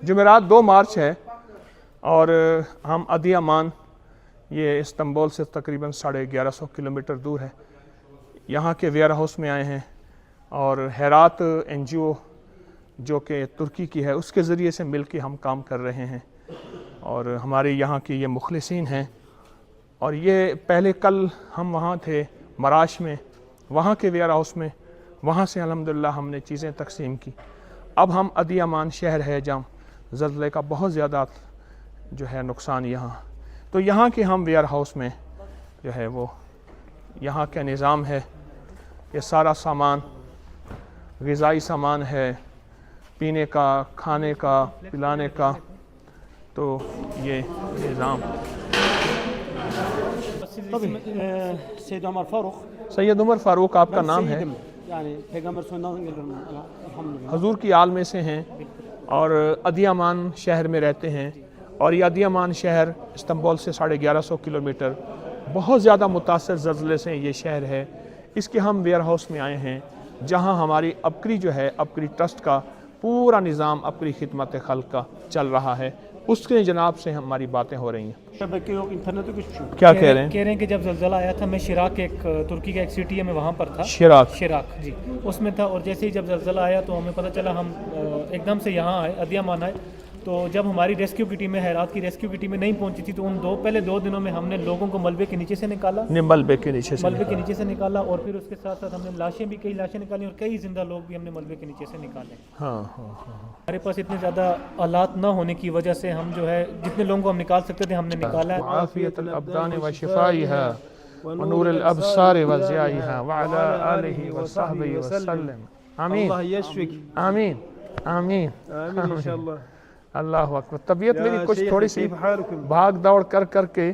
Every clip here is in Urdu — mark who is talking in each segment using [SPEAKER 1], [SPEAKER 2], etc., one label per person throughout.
[SPEAKER 1] جمعرات 2 مارچ ہے اور ہم ادی امان، یہ استنبول سے تقریباً 1150 کلومیٹر دور ہے، یہاں کے ویئر ہاؤس میں آئے ہیں اور ہیرات این جی او جو کہ ترکی کی ہے اس کے ذریعے سے مل کے ہم کام کر رہے ہیں اور ہمارے یہاں کے یہ مخلصین ہیں۔ اور یہ پہلے کل ہم وہاں تھے مراش میں، وہاں کے ویئر ہاؤس میں، وہاں سے الحمدللہ ہم نے چیزیں تقسیم کی۔ اب ہم ادی امان شہر ہے جہاں زلزلے کا بہت زیادہ جو ہے نقصان یہاں، تو یہاں کے ہم ویئر ہاؤس میں جو ہے وہ یہاں کا نظام ہے، یہ سارا سامان غذائی سامان ہے، پینے کا، کھانے کا، پلانے کا، تو یہ نظام۔
[SPEAKER 2] سید عمر فاروق،
[SPEAKER 1] سید عمر فاروق آپ کا نام ہے،
[SPEAKER 2] یعنی پیغمبر صلی اللہ علیہ وسلم
[SPEAKER 1] حضور کی آل میں سے ہیں اور ادی امان شہر میں رہتے ہیں، اور یہ ادی امان شہر استنبول سے 1150 کلومیٹر بہت زیادہ متاثر زلزلے سے یہ شہر ہے۔ اس کے ہم ویئر ہاؤس میں آئے ہیں جہاں ہماری ابکری جو ہے، ابکری ٹرسٹ کا پورا نظام ابکری خدمت خلق کا چل رہا ہے، اس کے جناب سے ہماری باتیں ہو رہی ہیں۔ کیا کہہ رہے ہیں؟
[SPEAKER 3] کہہ رہے ہیں کہ جب زلزلہ آیا تھا میں شراک ایک ترکی کا ایک سٹی ہے، میں وہاں پر تھا،
[SPEAKER 1] شراک
[SPEAKER 3] جی اس میں تھا، اور جیسے ہی جب زلزلہ آیا تو ہمیں پتہ چلا، ہم ایک دم سے یہاں آئے، ادی امان آئے، تو جب ہماری ریسکیو کی ٹیمیں، ہیرات کی ریسکیو کی ٹیمیں نہیں پہنچی تھی تو ان پہلے دو دنوں میں ہم نے لوگوں کو ملبے کے نیچے سے نکالا،
[SPEAKER 1] ملبے کے نیچے سے
[SPEAKER 3] نکالا، اور پھر اس کے ساتھ ساتھ ہم نے لاشیں بھی، کئی لاشیں نکالی اور کئی زندہ لوگ بھی ہم نے ملبے کے نیچے سے نکالے۔ ہمارے پاس اتنے زیادہ آلات نہ ہونے کی وجہ سے ہم جو ہے جتنے لوگوں کو ہم نکال سکتے تھے ہم نے نکالا ہے۔
[SPEAKER 1] عافیت الابدان و شفائها ونور الابصار و ضیائها وعلى آلہ وصحبہ وسلم۔ آمین
[SPEAKER 2] اللہ یشفک،
[SPEAKER 1] آمین آمین
[SPEAKER 2] آمین انشاءاللہ۔
[SPEAKER 1] اللہ اکبر۔ طبیعت میری کچھ تھوڑی سی بھاگ دوڑ کر کر کے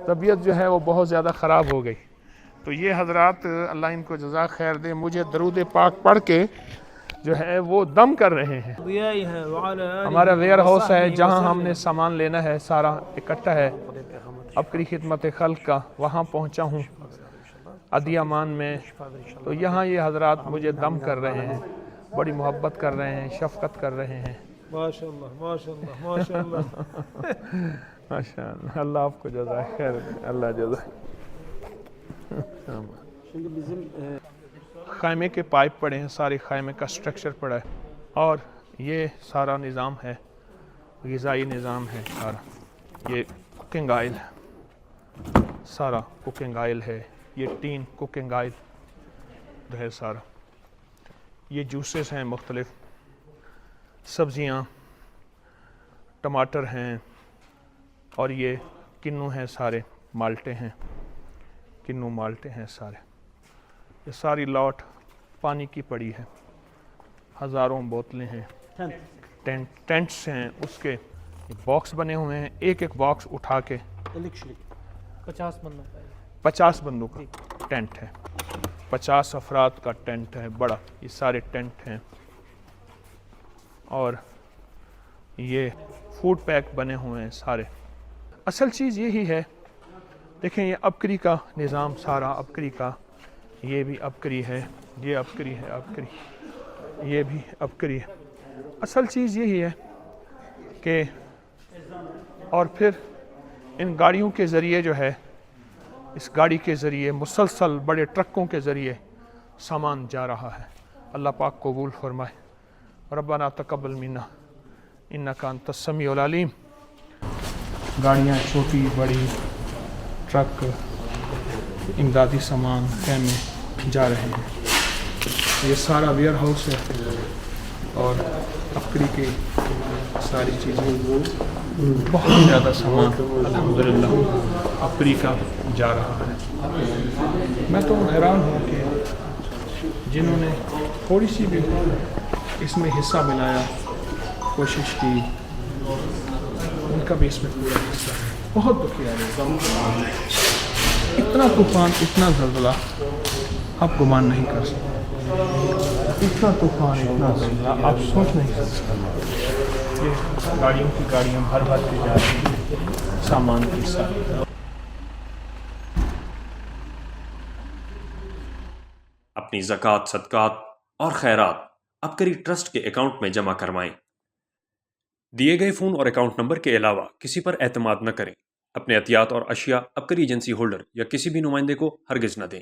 [SPEAKER 1] طبیعت جو ہے وہ بہت زیادہ خراب ہو گئی، تو یہ حضرات اللہ ان کو جزاک خیر دے، مجھے درود پاک پڑھ کے جو ہے وہ دم کر رہے ہیں۔ ہمارا ویئر ہاؤس ہے جہاں ہم نے سامان لینا ہے، سارا اکٹھا ہے ابکری خدمت خلق کا، وہاں پہنچا ہوں ادی امان میں، تو یہاں یہ حضرات مجھے دم کر رہے ہیں، بڑی محبت کر رہے ہیں، شفقت کر رہے ہیں۔
[SPEAKER 2] ماشاءاللہ ماشاءاللہ ماشاءاللہ
[SPEAKER 1] ماشاءاللہ، اللہ آپ کو جزائے خیر دے، اللہ جزائے۔ خیمے کے پائپ پڑے ہیں، سارے خیمے کا سٹرکچر پڑا ہے، اور یہ سارا نظام ہے، غذائی نظام ہے سارا، یہ کوکنگ آئل، سارا کوکنگ آئل ہے، یہ ٹین کوکنگ آئل جو ہے سارا، یہ جوسز ہیں مختلف، سبزیاں، ٹماٹر ہیں، اور یہ کنو ہیں، سارے مالٹے ہیں، کنو مالٹے ہیں سارے، یہ ساری لاٹ پانی کی پڑی ہے، ہزاروں بوتلیں ہیں، ٹینٹس ہیں، اس کے باکس بنے ہوئے ہیں، ایک ایک باکس اٹھا کے 50 بندوں کا ٹینٹ ہے، 50 افراد کا ٹینٹ ہے بڑا، یہ سارے ٹینٹ ہیں، اور یہ فوڈ پیک بنے ہوئے ہیں سارے۔ اصل چیز یہی ہے، دیکھیں یہ ابکری کا نظام، سارا ابکری کا، یہ بھی ابکری ہے، یہ ابکری ہے، ابکری، یہ بھی ابکری ہے۔ اصل چیز یہی ہے کہ، اور پھر ان گاڑیوں کے ذریعے جو ہے، اس گاڑی کے ذریعے مسلسل بڑے ٹرکوں کے ذریعے سامان جا رہا ہے، اللہ پاک قبول فرمائے۔ ربنا تقبل منا انک انت السمیع العلیم۔ گاڑیاں چھوٹی بڑی، ٹرک، امدادی سامان خیمے جا رہے ہیں، یہ سارا ویئر ہاؤس ہے، اور ابکری کی ساری چیزیں، بہت زیادہ سامان الحمدللہ ابکری کا جا رہا ہے۔ میں تو حیران ہوں کہ جنہوں نے تھوڑی سی بھی اس میں حصہ ملایا، کوشش کی، ان کا بھی اس میں پورا حصہ ہے۔ بہت دکھیا ہے، اتنا طوفان، اتنا زلزلہ آپ گمان نہیں کر سکتے، اتنا طوفان، اتنا زلزلہ آپ سوچ نہیں سکتے۔ یہ گاڑیوں کی گاڑیاں بھر بھر کے جا رہی ہیں سامان کے ساتھ۔
[SPEAKER 4] اپنی زکوٰۃ، صدقات اور خیرات ابکری ٹرسٹ کے اکاؤنٹ میں جمع کروائیں۔ دیے گئے فون اور اکاؤنٹ نمبر کے علاوہ کسی پر اعتماد نہ کریں۔ اپنے عطیات اور اشیاء ابکری ایجنسی ہولڈر یا کسی بھی نمائندے کو ہرگز نہ دیں۔